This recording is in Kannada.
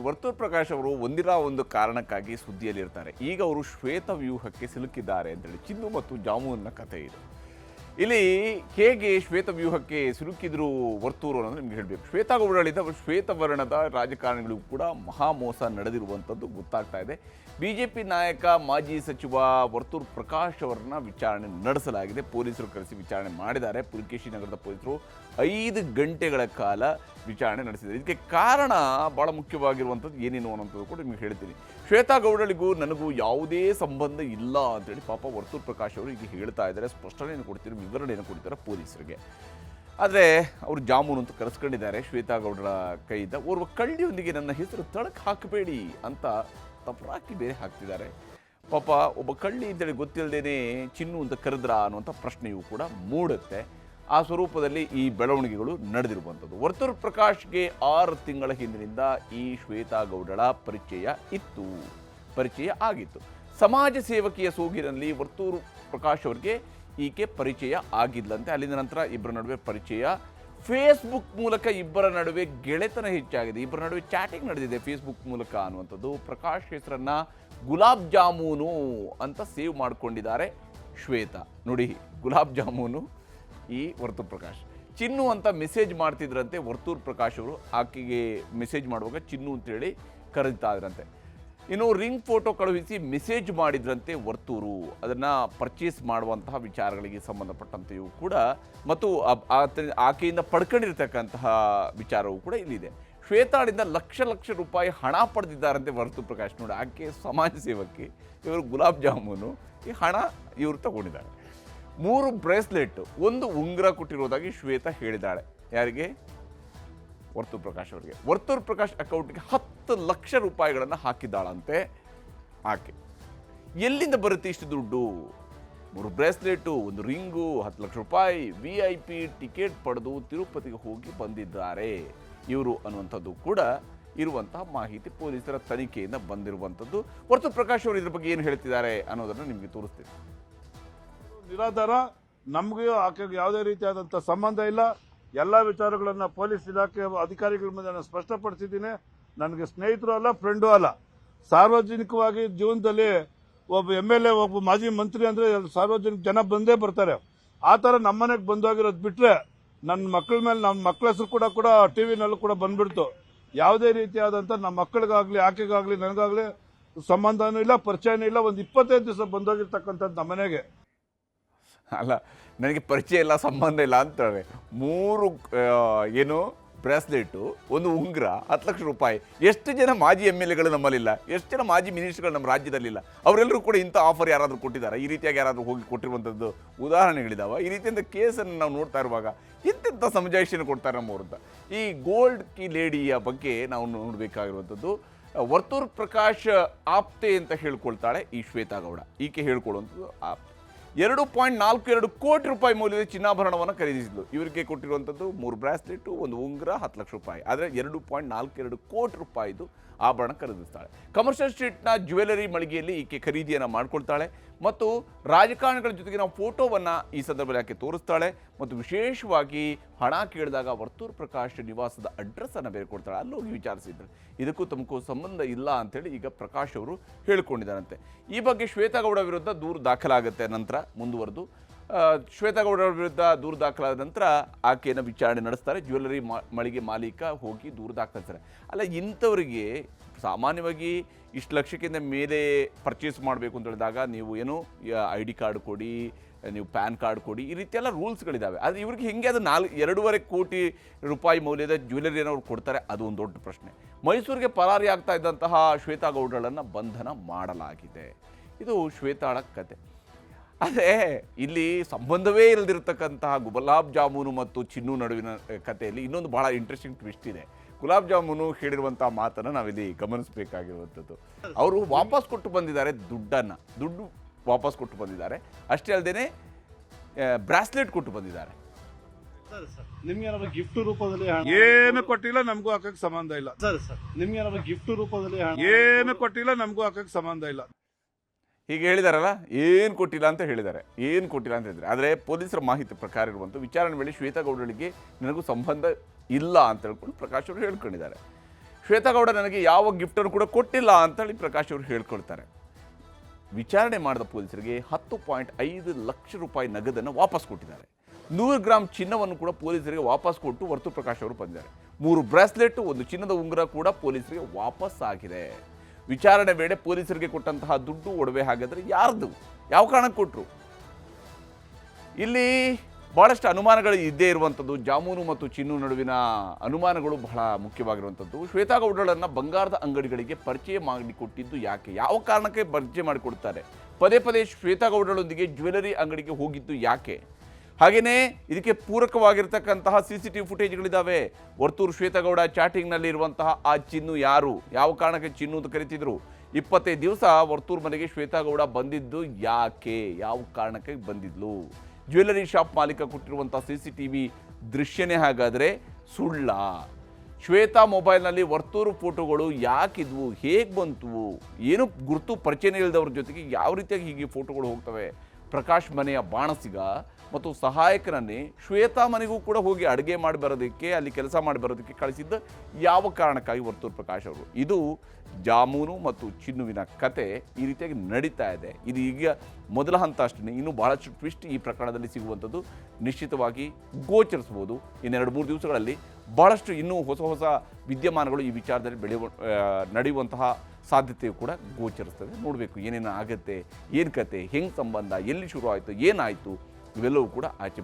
ವರ್ತೂರ್ ಪ್ರಕಾಶ್ ಅವರು ಒಂದಿಲ್ಲ ಒಂದು ಕಾರಣಕ್ಕಾಗಿ ಸುದ್ದಿಯಲ್ಲಿರ್ತಾರೆ. ಈಗ ಅವರು ಶ್ವೇತವ್ಯೂಹಕ್ಕೆ ಸಿಲುಕಿದ್ದಾರೆ ಅಂತೇಳಿ ಚಿನ್ನು ಮತ್ತು ಜಾಮೂನ್ನ ಕಥೆ ಇದು. ಇಲ್ಲಿ ಹೇಗೆ ಶ್ವೇತವ್ಯೂಹಕ್ಕೆ ಸಿಲುಕಿದ್ರು ವರ್ತೂರು ಅನ್ನೋದು ನಿಮ್ಗೆ ಹೇಳಬೇಕು. ಶ್ವೇತಗೌಡಳಿಂದ ಶ್ವೇತವರ್ಣದ ರಾಜಕಾರಣಿಗಳಿಗೂ ಕೂಡ ಮಹಾಮೋಸ ನಡೆದಿರುವಂಥದ್ದು ಗೊತ್ತಾಗ್ತಾ ಇದೆ. ಬಿಜೆಪಿ ನಾಯಕ ಮಾಜಿ ಸಚಿವ ವರ್ತೂರ್ ಪ್ರಕಾಶ್ ಅವರನ್ನ ವಿಚಾರಣೆ ನಡೆಸಲಾಗಿದೆ. ಪೊಲೀಸರು ಕರೆಸಿ ವಿಚಾರಣೆ ಮಾಡಿದ್ದಾರೆ. ಪುಲಕೇಶಿ ನಗರದ ಪೊಲೀಸರು 5 ಗಂಟೆಗಳ ಕಾಲ ವಿಚಾರಣೆ ನಡೆಸಿದ್ದಾರೆ. ಇದಕ್ಕೆ ಕಾರಣ ಭಾಳ ಮುಖ್ಯವಾಗಿರುವಂಥದ್ದು ಏನೇನು ಅನ್ನೋಂಥದ್ದು ಕೂಡ ನಿಮಗೆ ಹೇಳ್ತೀನಿ. ಶ್ವೇತಗೌಡಳಿಗೂ ನನಗೂ ಯಾವುದೇ ಸಂಬಂಧ ಇಲ್ಲ ಅಂತೇಳಿ ಪಾಪ ವರ್ತೂರ್ ಪ್ರಕಾಶ್ ಅವರು ಈಗ ಹೇಳ್ತಾ ಇದ್ದಾರೆ. ಸ್ಪಷ್ಟನೆಯನ್ನು ಕೊಡ್ತಿರೋ ವಿವರಣೆಯನ್ನು ಕೊಡ್ತಾರೆ ಪೊಲೀಸರಿಗೆ. ಆದರೆ ಅವರು ಜಾಮೂನು ಅಂತ ಕರೆಸ್ಕೊಂಡಿದ್ದಾರೆ ಶ್ವೇತಗೌಡರ ಕೈಯಿಂದ. ಓರ್ವ ಕಳ್ಳಿಯೊಂದಿಗೆ ನನ್ನ ಹೆಸರು ತಳಕ್ಕೆ ಹಾಕಬೇಡಿ ಅಂತ ತಪರಾಕಿ ಬೇರೆ ಹಾಕ್ತಿದ್ದಾರೆ. ಪಾಪ ಒಬ್ಬ ಕಳ್ಳಿ ಅಂತೇಳಿ ಗೊತ್ತಿಲ್ಲದೇನೆ ಚಿನ್ನು ಅಂತ ಕರೆದ್ರ ಅನ್ನುವಂಥ ಪ್ರಶ್ನೆಯೂ ಕೂಡ ಮೂಡುತ್ತೆ. ಆ ಸ್ವರೂಪದಲ್ಲಿ ಈ ಬೆಳವಣಿಗೆಗಳು ನಡೆದಿರುವಂಥದ್ದು. ವರ್ತೂರ್ ಪ್ರಕಾಶ್ಗೆ 6 ತಿಂಗಳ ಹಿಂದಿನಿಂದ ಈ ಶ್ವೇತಗೌಡಳ ಪರಿಚಯ ಆಗಿತ್ತು. ಸಮಾಜ ಸೇವಕಿಯ ಸೋಗಿನಲ್ಲಿ ವರ್ತೂರ್ ಪ್ರಕಾಶ್ ಅವರಿಗೆ ಈಕೆ ಪರಿಚಯ ಆಗಿದ್ದಂತೆ. ಅಲ್ಲಿಂದ ನಂತರ ಇಬ್ಬರ ನಡುವೆ ಪರಿಚಯ, ಫೇಸ್ಬುಕ್ ಮೂಲಕ ಇಬ್ಬರ ನಡುವೆ ಗೆಳೆತನ ಹೆಚ್ಚಾಗಿದೆ. ಇಬ್ಬರ ನಡುವೆ ಚಾಟಿಂಗ್ ನಡೆದಿದೆ ಫೇಸ್ಬುಕ್ ಮೂಲಕ ಅನ್ನುವಂಥದ್ದು. ಪ್ರಕಾಶ್ ಹೆಸರನ್ನ ಗುಲಾಬ್ ಜಾಮೂನು ಅಂತ ಸೇವ್ ಮಾಡಿಕೊಂಡಿದ್ದಾರೆ ಶ್ವೇತಾ. ನೋಡಿ, ಗುಲಾಬ್ ಜಾಮೂನು ಈ ವರ್ತೂರ್ ಪ್ರಕಾಶ್. ಚಿನ್ನು ಅಂತ ಮೆಸೇಜ್ ಮಾಡ್ತಿದ್ರಂತೆ ವರ್ತೂರ್ ಪ್ರಕಾಶ್ ಅವರು. ಆಕೆಗೆ ಮೆಸೇಜ್ ಮಾಡುವಾಗ ಚಿನ್ನು ಅಂತೇಳಿ ಕರೀತಾ ಇದ್ರಂತೆ. ಇನ್ನು ರಿಂಗ್ ಫೋಟೋ ಕಳುಹಿಸಿ ಮೆಸೇಜ್ ಮಾಡಿದ್ರಂತೆ ವರ್ತೂರು. ಅದನ್ನು ಪರ್ಚೇಸ್ ಮಾಡುವಂತಹ ವಿಚಾರಗಳಿಗೆ ಸಂಬಂಧಪಟ್ಟಂತೆಯೂ ಕೂಡ ಮತ್ತು ಆಕೆಯಿಂದ ಪಡ್ಕೊಂಡಿರ್ತಕ್ಕಂತಹ ವಿಚಾರವೂ ಕೂಡ ಇಲ್ಲಿದೆ. ಶ್ವೇತಾಳಿಂದ ಲಕ್ಷ ರೂಪಾಯಿ ಹಣ ಪಡೆದಿದ್ದಾರಂತೆ ವರ್ತೂರ್ ಪ್ರಕಾಶ್. ನೋಡಿ, ಆಕೆ ಸಮಾಜ ಸೇವಕಿ, ಇವರು ಗುಲಾಬ್ ಜಾಮೂನು, ಈ ಹಣ ಇವರು ತಗೊಂಡಿದ್ದಾರೆ. 3 ಬ್ರೇಸ್ಲೆಟ್, 1 ಉಂಗುರ ಕೊಟ್ಟಿರೋದಾಗಿ ಶ್ವೇತಾ ಹೇಳಿದ್ದಾಳೆ. ಯಾರಿಗೆ? ವರ್ತೂರ್ ಪ್ರಕಾಶ್ ಅವರಿಗೆ. ವರ್ತೂರ್ ಪ್ರಕಾಶ್ ಅಕೌಂಟ್ಗೆ 10 ಲಕ್ಷ ರೂಪಾಯಿಗಳನ್ನು ಹಾಕಿದ್ದಾಳಂತೆ ಆಕೆ. ಎಲ್ಲಿಂದ ಬರುತ್ತೆ ಇಷ್ಟು ದುಡ್ಡು? 3 ಬ್ರೇಸ್ಲೆಟು, 1 ರಿಂಗು, 10 ಲಕ್ಷ ರೂಪಾಯಿ, VIP ಟಿಕೆಟ್ ಪಡೆದು ತಿರುಪತಿಗೆ ಹೋಗಿ ಬಂದಿದ್ದಾರೆ ಇವರು ಅನ್ನುವಂಥದ್ದು ಕೂಡ ಇರುವಂತಹ ಮಾಹಿತಿ ಪೊಲೀಸರ ತನಿಖೆಯಿಂದ ಬಂದಿರುವಂಥದ್ದು. ವರ್ತೂರ್ ಪ್ರಕಾಶ್ ಅವರು ಇದ್ರ ಬಗ್ಗೆ ಏನು ಹೇಳ್ತಿದ್ದಾರೆ ಅನ್ನೋದನ್ನು ನಿಮಗೆ ತೋರಿಸ್ತೀನಿ. ನಿರಾಧಾರ, ನಮಗೂ ಆಕೆಗೆ ಯಾವುದೇ ರೀತಿಯಾದಂಥ ಸಂಬಂಧ ಇಲ್ಲ. ಎಲ್ಲ ವಿಚಾರಗಳನ್ನು ಪೊಲೀಸ್ ಇಲಾಖೆ ಅಧಿಕಾರಿಗಳ ಮುಂದೆ ನಾನು ಸ್ಪಷ್ಟಪಡಿಸಿದ್ದೀನಿ. ನನಗೆ ಸ್ನೇಹಿತರು ಅಲ್ಲ, ಫ್ರೆಂಡು ಅಲ್ಲ. ಸಾರ್ವಜನಿಕವಾಗಿ ಜೀವನದಲ್ಲಿ ಒಬ್ಬ MLA, ಒಬ್ಬ ಮಾಜಿ ಮಂತ್ರಿ ಅಂದರೆ ಸಾರ್ವಜನಿಕ ಜನ ಬಂದೇ ಬರ್ತಾರೆ. ಆ ಥರ ನಮ್ಮನೆಗೆ ಬಂದೋಗಿರೋದು ಬಿಟ್ಟರೆ ನನ್ನ ಮಕ್ಕಳ ಮೇಲೆ, ನಮ್ಮ ಮಕ್ಕಳ ಹೆಸರು ಕೂಡ TV ನಲ್ಲೂ ಕೂಡ ಬಂದ್ಬಿಡ್ತು. ಯಾವುದೇ ರೀತಿಯಾದಂಥ ನಮ್ಮ ಮಕ್ಕಳಿಗಾಗಲಿ ಆಕೆಗಾಗಲಿ ನನಗಾಗಲಿ ಸಂಬಂಧನೂ ಇಲ್ಲ, ಪರಿಚಯನೂ ಇಲ್ಲ. ಒಂದು 25 ದಿವಸ ಬಂದೋಗಿರ್ತಕ್ಕಂಥದ್ದು ನಮ್ಮನೆಗೆ. ಅಲ್ಲ, ನನಗೆ ಪರಿಚಯ ಇಲ್ಲ, ಸಂಬಂಧ ಇಲ್ಲ ಅಂತಾರೆ. 3 ಬ್ರೇಸ್ಲೆಟು, 1 ಉಂಗುರ, 10 ಲಕ್ಷ ರೂಪಾಯಿ. ಎಷ್ಟು ಜನ ಮಾಜಿ MLAಗಳು ನಮ್ಮಲ್ಲಿಲ್ಲ? ಎಷ್ಟು ಜನ ಮಾಜಿ ಮಿನಿಸ್ಟರ್ಗಳು ನಮ್ಮ ರಾಜ್ಯದಲ್ಲಿಲ್ಲ? ಅವರೆಲ್ಲರೂ ಕೂಡ ಇಂಥ ಆಫರ್ ಯಾರಾದರೂ ಕೊಟ್ಟಿದ್ದಾರೆ? ಈ ರೀತಿಯಾಗಿ ಯಾರಾದರೂ ಹೋಗಿ ಕೊಟ್ಟಿರುವಂಥದ್ದು ಉದಾಹರಣೆಗಳಿದ್ದಾವೆ? ಈ ರೀತಿಯಿಂದ ಕೇಸನ್ನು ನಾವು ನೋಡ್ತಾ ಇರುವಾಗ ಇಂಥ ಸಮಜಾಯಿಷಿಯನ್ನು ಕೊಡ್ತಾರೆ ನಮ್ಮವ್ರಂತ. ಈ ಗೋಲ್ಡ್ ಕಿ ಲೇಡಿಯ ಬಗ್ಗೆ ನಾವು ನೋಡಬೇಕಾಗಿರುವಂಥದ್ದು. ವರ್ತೂರ್ ಪ್ರಕಾಶ್ ಆಪ್ತೆ ಅಂತ ಹೇಳ್ಕೊಳ್ತಾಳೆ ಈ ಶ್ವೇತಗೌಡ. ಈಕೆ ಹೇಳ್ಕೊಳ್ಳುವಂಥದ್ದು ಆಪ್ತೆ. 2.42 ಕೋಟಿ ರೂಪಾಯಿ ಮೌಲ್ಯದ ಚಿನ್ನಾಭರಣವನ್ನು ಖರೀದಿಸಿದ್ಲು. ಇವರಿಗೆ ಕೊಟ್ಟಿರುವಂಥದ್ದು 3 ಬ್ರಾಸ್ಲೆಟು, 1 ಉಂಗುರ, 10 ಲಕ್ಷ ರೂಪಾಯಿ. ಆದರೆ 2.42 ಕೋಟಿ ರೂಪಾಯಿದು ಆಭರಣ ಖರೀದಿಸ್ತಾಳೆ. ಕಮರ್ಷಿಯಲ್ ಸ್ಟ್ರೀಟ್ನ ಜ್ಯುವೆಲರಿ ಮಳಿಗೆಯಲ್ಲಿ ಈಕೆ ಖರೀದಿಯನ್ನು ಮಾಡ್ಕೊಳ್ತಾಳೆ ಮತ್ತು ರಾಜಕಾರಣಿಗಳ ಜೊತೆಗೆ ನಾವು ಫೋಟೋವನ್ನು ಈ ಸಂದರ್ಭದಲ್ಲಿ ಆಕೆ ತೋರಿಸ್ತಾಳೆ ಮತ್ತು ವಿಶೇಷವಾಗಿ ಹಣ ಕೇಳಿದಾಗ ವರ್ತೂರ್ ಪ್ರಕಾಶ್ ನಿವಾಸದ ಅಡ್ರೆಸ್ಸನ್ನು ಬೇರೆ ಕೊಡ್ತಾಳೆ. ಅಲ್ಲೋಗಿ ವಿಚಾರಿಸಿದ್ರು. ಇದಕ್ಕೂ ತಮಗೂ ಸಂಬಂಧ ಇಲ್ಲ ಅಂತೇಳಿ ಈಗ ಪ್ರಕಾಶ್ ಅವರು ಹೇಳಿಕೊಂಡಿದ್ದಾರಂತೆ. ಈ ಬಗ್ಗೆ ಶ್ವೇತಗೌಡ ವಿರುದ್ಧ ದೂರು ದಾಖಲಾಗುತ್ತೆ. ನಂತರ ಮುಂದುವರೆದು ಶ್ವೇತಗೌಡರ ವಿರುದ್ಧ ದೂರು ದಾಖಲಾದ ನಂತರ ಆಕೆಯನ್ನು ವಿಚಾರಣೆ ನಡೆಸ್ತಾರೆ. ಜ್ಯುವೆಲರಿ ಮಳಿಗೆ ಮಾಲೀಕ ಹೋಗಿ ದೂರು ದಾಖಲಿಸ್ತಾರೆ. ಅಲ್ಲ, ಇಂಥವರಿಗೆ ಸಾಮಾನ್ಯವಾಗಿ ಇಷ್ಟು ಲಕ್ಷಕ್ಕಿಂತ ಮೇಲೆ ಪರ್ಚೇಸ್ ಮಾಡಬೇಕು ಅಂತ ಹೇಳಿದಾಗ ನೀವು ಏನು ID ಕಾರ್ಡ್ ಕೊಡಿ, ನೀವು ಪ್ಯಾನ್ ಕಾರ್ಡ್ ಕೊಡಿ, ಈ ರೀತಿ ಎಲ್ಲ ರೂಲ್ಸ್ಗಳಿದ್ದಾವೆ. ಆದರೆ ಇವ್ರಿಗೆ ಹೆಂಗೆ ಅದು 2.5 ಕೋಟಿ ರೂಪಾಯಿ ಮೌಲ್ಯದ ಜ್ಯುವೆಲರಿಯನ್ನು ಅವ್ರು ಕೊಡ್ತಾರೆ? ಅದು ಒಂದು ದೊಡ್ಡ ಪ್ರಶ್ನೆ. ಮೈಸೂರಿಗೆ ಪರಾರಿ ಆಗ್ತಾ ಇದ್ದಂತಹ ಶ್ವೇತಗೌಡಳನ್ನು ಬಂಧನ ಮಾಡಲಾಗಿದೆ. ಇದು ಶ್ವೇತಾಳ ಕತೆ. ಆದರೆ ಇಲ್ಲಿ ಸಂಬಂಧವೇ ಇಲ್ಲದಿರತಕ್ಕಂತಹ ಗುಲಾಬ್ ಜಾಮೂನು ಮತ್ತು ಚಿನ್ನು ನಡುವಿನ ಕಥೆಯಲ್ಲಿ ಇನ್ನೊಂದು ಬಹಳ ಇಂಟ್ರೆಸ್ಟಿಂಗ್ ಟ್ವಿಸ್ಟ್ ಇದೆ. ಗುಲಾಬ್ ಜಾಮೂನು ಹೇಳಿರುವಂಥ ಮಾತನ್ನು ನಾವಿಲ್ಲಿ ಗಮನಿಸಬೇಕಾಗಿರುವಂಥದ್ದು. ಅವರು ವಾಪಸ್ ಕೊಟ್ಟು ಬಂದಿದ್ದಾರೆ, ದುಡ್ಡು ವಾಪಸ್ ಕೊಟ್ಟು ಬಂದಿದ್ದಾರೆ. ಅಷ್ಟೇ ಅಲ್ಲದೆ ಬ್ರಾಸ್ಲೆಟ್ ಕೊಟ್ಟು ಬಂದಿದ್ದಾರೆ. ನಿಮ್ಗೆ ಏನಾದ್ರು ಗಿಫ್ಟ್ ರೂಪದಲ್ಲಿ ಏನು ಕೊಟ್ಟಿಲ್ಲ, ನಮಗೂ ಹಾಕಕ್ಕೆ ಸಂಬಂಧ ಇಲ್ಲ. ನಿಮ್ಗೆ ಏನಾದ್ರು ಗಿಫ್ಟ್ ರೂಪದಲ್ಲಿ ಏನು ಕೊಟ್ಟಿಲ್ಲ, ನಮಗೂ ಹಾಕಕ್ಕೆ ಸಂಬಂಧ ಇಲ್ಲ. ಹೀಗೆ ಹೇಳಿದಾರಲ್ಲ, ಏನು ಕೊಟ್ಟಿಲ್ಲ ಅಂತ ಹೇಳಿದ್ದಾರೆ. ಆದರೆ ಪೊಲೀಸರ ಮಾಹಿತಿ ಪ್ರಕಾರ ಇರುವಂಥ ವಿಚಾರಣೆ ವೇಳೆ ಶ್ವೇತಗೌಡಳಿಗೆ ನನಗೂ ಸಂಬಂಧ ಇಲ್ಲ ಅಂತ ಹೇಳ್ಕೊಂಡು ಪ್ರಕಾಶ್ ಅವರು ಹೇಳ್ಕೊಂಡಿದ್ದಾರೆ. ಶ್ವೇತಾಗೌಡ ನನಗೆ ಯಾವ ಗಿಫ್ಟನ್ನು ಕೂಡ ಕೊಟ್ಟಿಲ್ಲ ಅಂತೇಳಿ ಪ್ರಕಾಶ್ ಅವರು ಹೇಳ್ಕೊಳ್ತಾರೆ. ವಿಚಾರಣೆ ಮಾಡಿದ ಪೊಲೀಸರಿಗೆ 10.5 ಲಕ್ಷ ರೂಪಾಯಿ ನಗದನ್ನು ವಾಪಸ್ ಕೊಟ್ಟಿದ್ದಾರೆ. 100 ಗ್ರಾಮ್ ಚಿನ್ನವನ್ನು ಕೂಡ ಪೊಲೀಸರಿಗೆ ವಾಪಸ್ ಕೊಟ್ಟು ವರ್ತೂರ್ ಪ್ರಕಾಶ್ ಅವರು ಬಂದಿದ್ದಾರೆ. 3 ಬ್ರಾಸ್ಲೆಟ್, 1 ಚಿನ್ನದ ಉಂಗುರ ಕೂಡ ಪೊಲೀಸರಿಗೆ ವಾಪಸ್ ಆಗಿದೆ. ವಿಚಾರಣೆ ವೇಳೆ ಪೊಲೀಸರಿಗೆ ಕೊಟ್ಟಂತಹ ದುಡ್ಡು ಒಡವೆ ಹಾಗಾದರೆ ಯಾರ್ದು, ಯಾವ ಕಾರಣಕ್ಕೆ ಕೊಟ್ಟರು? ಇಲ್ಲಿ ಭಾಳಷ್ಟು ಅನುಮಾನಗಳು ಇದ್ದೇ ಇರುವಂಥದ್ದು. ಜಾಮೂನು ಮತ್ತು ಚಿನ್ನು ನಡುವಿನ ಅನುಮಾನಗಳು ಬಹಳ ಮುಖ್ಯವಾಗಿರುವಂಥದ್ದು. ಶ್ವೇತಾಗೌಡರನ್ನು ಬಂಗಾರದ ಅಂಗಡಿಗಳಿಗೆ ಪರಿಚಯ ಮಾಡಿಕೊಟ್ಟಿದ್ದು ಯಾಕೆ, ಯಾವ ಕಾರಣಕ್ಕೆ ಪರಿಚಯ ಮಾಡಿಕೊಡ್ತಾರೆ? ಪದೇ ಪದೇ ಶ್ವೇತಾಗೌಡರೊಂದಿಗೆ ಜ್ಯುವೆಲರಿ ಅಂಗಡಿಗೆ ಹೋಗಿದ್ದು ಯಾಕೆ? ಹಾಗೆಯೇ ಇದಕ್ಕೆ ಪೂರಕವಾಗಿರ್ತಕ್ಕಂತಹ CCTV ಫುಟೇಜ್ಗಳಿದ್ದಾವೆ. ವರ್ತೂರು ಶ್ವೇತಾಗೌಡ ಚಾಟಿಂಗ್ನಲ್ಲಿ ಇರುವಂತಹ ಆ ಚಿನ್ನು ಯಾರು, ಯಾವ ಕಾರಣಕ್ಕೆ ಚಿನ್ನು ಅಂತ ಕರಿತಿದ್ರು? 25 ದಿವಸ ವರ್ತೂರು ಮನೆಗೆ ಶ್ವೇತಾಗೌಡ ಬಂದಿದ್ದು ಯಾಕೆ, ಯಾವ ಕಾರಣಕ್ಕೆ ಬಂದಿದ್ಲು? ಜ್ಯುವೆಲರಿ ಶಾಪ್ ಮಾಲೀಕ ಕೊಟ್ಟಿರುವಂಥ CCTV ದೃಶ್ಯನೇ ಹಾಗಾದರೆ ಸುಳ್ಳ? ಶ್ವೇತಾ ಮೊಬೈಲ್ನಲ್ಲಿ ವರ್ತೂರು ಫೋಟೋಗಳು ಯಾಕಿದ್ವು, ಹೇಗೆ ಬಂತು, ಏನು ಗುರುತು ಪರಿಚಯ ಇಲ್ಲದವ್ರ ಜೊತೆಗೆ ಯಾವ ರೀತಿಯಾಗಿ ಹೀಗೆ ಫೋಟೋಗಳು ಹೋಗ್ತವೆ? ಪ್ರಕಾಶ್ ಮನೆಯ ಬಾಣಸಿಗ ಮತ್ತು ಸಹಾಯಕರನ್ನೇ ಶ್ವೇತಾ ಮನೆಗೂ ಕೂಡ ಹೋಗಿ ಅಡುಗೆ ಮಾಡಿ ಬರೋದಕ್ಕೆ, ಅಲ್ಲಿ ಕೆಲಸ ಮಾಡಿ ಬರೋದಕ್ಕೆ ಕಳಿಸಿದ್ದ ಯಾವ ಕಾರಣಕ್ಕಾಗಿ ವರ್ತೂರು ಪ್ರಕಾಶ್ ಅವರು? ಇದು ಜಾಮೂನು ಮತ್ತು ಚಿನ್ನುವಿನ ಕತೆ ಈ ರೀತಿಯಾಗಿ ನಡೀತಾ ಇದೆ. ಇದು ಈಗ ಮೊದಲ ಹಂತ ಅಷ್ಟೇ. ಇನ್ನೂ ಭಾಳಷ್ಟು ಟ್ವಿಸ್ಟ್ ಈ ಪ್ರಕರಣದಲ್ಲಿ ಸಿಗುವಂಥದ್ದು ನಿಶ್ಚಿತವಾಗಿ ಗೋಚರಿಸ್ಬೋದು. ಇನ್ನು 2-3 ದಿವಸಗಳಲ್ಲಿ ಭಾಳಷ್ಟು ಇನ್ನೂ ಹೊಸ ಹೊಸ ವಿದ್ಯಮಾನಗಳು ಈ ವಿಚಾರದಲ್ಲಿ ನಡೆಯುವಂತಹ ಸಾಧ್ಯತೆಯು ಕೂಡ ಗೋಚರಿಸ್ತದೆ. ನೋಡಬೇಕು ಏನೇನು ಆಗುತ್ತೆ, ಏನು ಕತೆ, ಹೆಂಗೆ ಸಂಬಂಧ, ಎಲ್ಲಿ ಶುರು ಆಯಿತು, ಏನಾಯಿತು, ಇವೆಲ್ಲವೂ ಕೂಡ ಆಚೆ